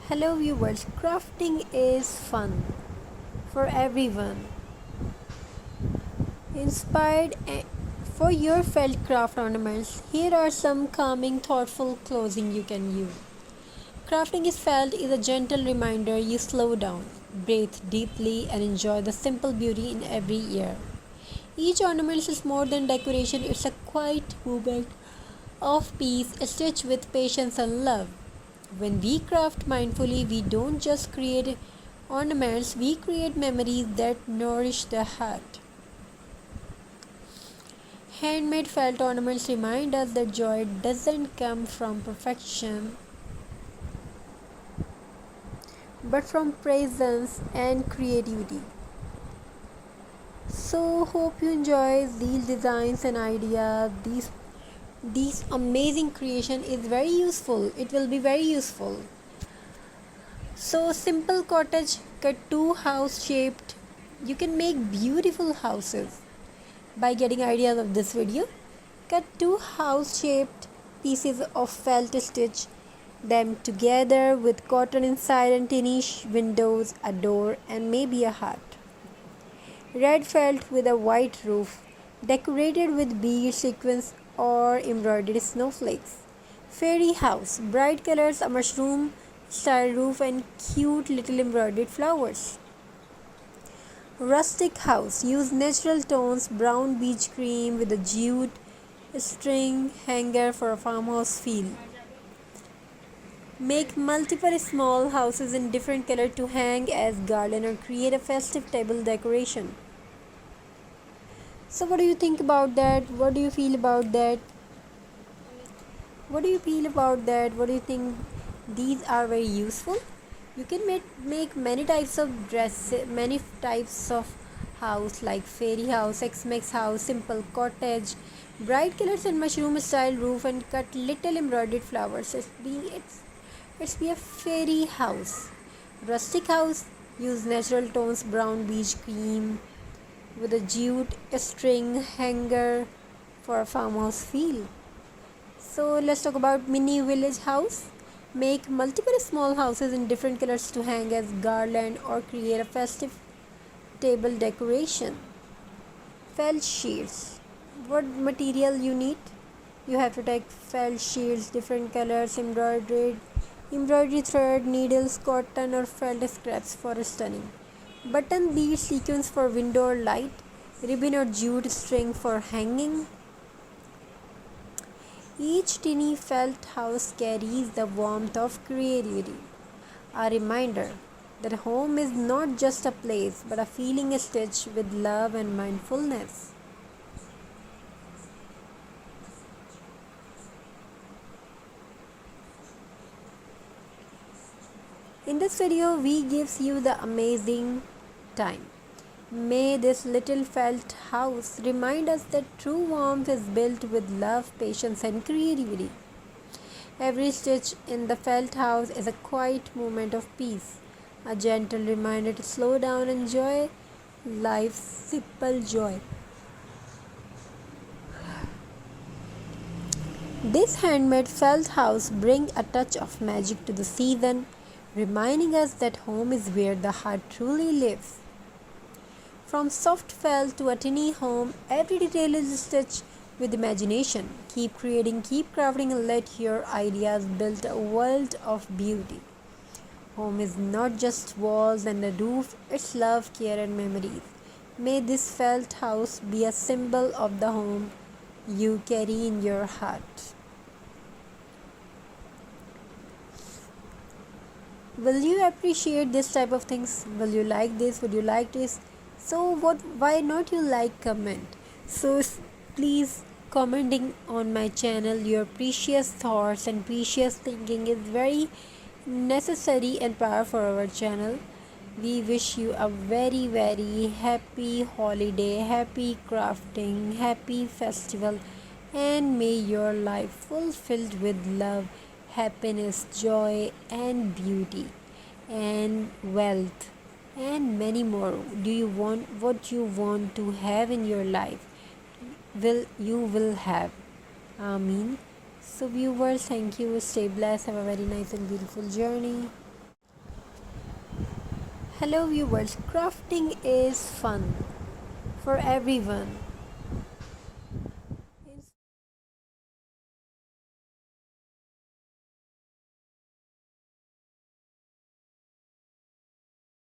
Hello viewers, crafting is fun for everyone. Inspired for your felt craft ornaments, here are some calming, thoughtful clothing you can use. Crafting is felt is a gentle reminder you slow down, breathe deeply, and enjoy the simple beauty in every year. Each ornament is more than decoration, it's a quiet moment of peace stitched with patience and love. When we craft mindfully, we don't just create ornaments, we create memories that nourish the heart. Handmade felt ornaments remind us that joy doesn't come from perfection but from presence and creativity. So hope you enjoy these designs and ideas. These amazing creation is very useful. It will be very useful. So simple cottage cut two house shaped. You can make beautiful houses by getting ideas of this video. Cut two house shaped pieces of felt, stitch them together with cotton inside and tiny windows, a door, and maybe a heart. Red felt with a white roof, decorated with bead sequins or embroidered snowflakes. Fairy house, bright colors, a mushroom style roof, and cute little embroidered flowers. Rustic house, use natural tones, brown beach cream with a jute string hanger for a farmhouse feel. Make multiple small houses in different colors to hang as garland or create a festive table decoration. So what do you think about that? What do you feel about that? What do you feel about that? What do you think? These are very useful. You can make many types of dresses, many types of house like fairy house, X-Max house, simple cottage, bright colors and mushroom style roof, and cut little embroidered flowers. It's be a fairy house. Rustic house, use natural tones, brown beach cream with a jute string hanger for a farmhouse feel. So let's talk about mini village house. Make multiple small houses in different colors to hang as garland or create a festive table decoration. Felt sheets. What material you need? You have to take felt sheets, different colors, embroidery thread, needles, cotton or felt scraps for stunning. Button bead sequins for window or light, ribbon or jute string for hanging. Each tiny felt house carries the warmth of creativity, a reminder that home is not just a place but a feeling stitched with love and mindfulness. In this video, we gives you the amazing time. May this little felt house remind us that true warmth is built with love, patience, and creativity. Every stitch in the felt house is a quiet moment of peace, a gentle reminder to slow down and enjoy life's simple joy. This handmade felt house brings a touch of magic to the season, reminding us that home is where the heart truly lives. From soft felt to a tiny home, every detail is stitched with imagination. Keep creating, keep crafting, and let your ideas build a world of beauty. Home is not just walls and a roof, it's love, care, and memories. May this felt house be a symbol of the home you carry in your heart. Will you appreciate this type of things? Will you like this? Would you like this? So why not you like, comment? So please commenting on my channel your precious thoughts and precious thinking is very necessary and powerful for our channel. We wish you a very very happy holiday, happy crafting, happy festival, and may your life fulfilled with love, happiness, joy, and beauty, and wealth, and many more. Do you want what you want to have in your life? You will have. Amen. So viewers, thank you. Stay blessed. Have a very nice and beautiful journey. Hello viewers, crafting is fun for everyone.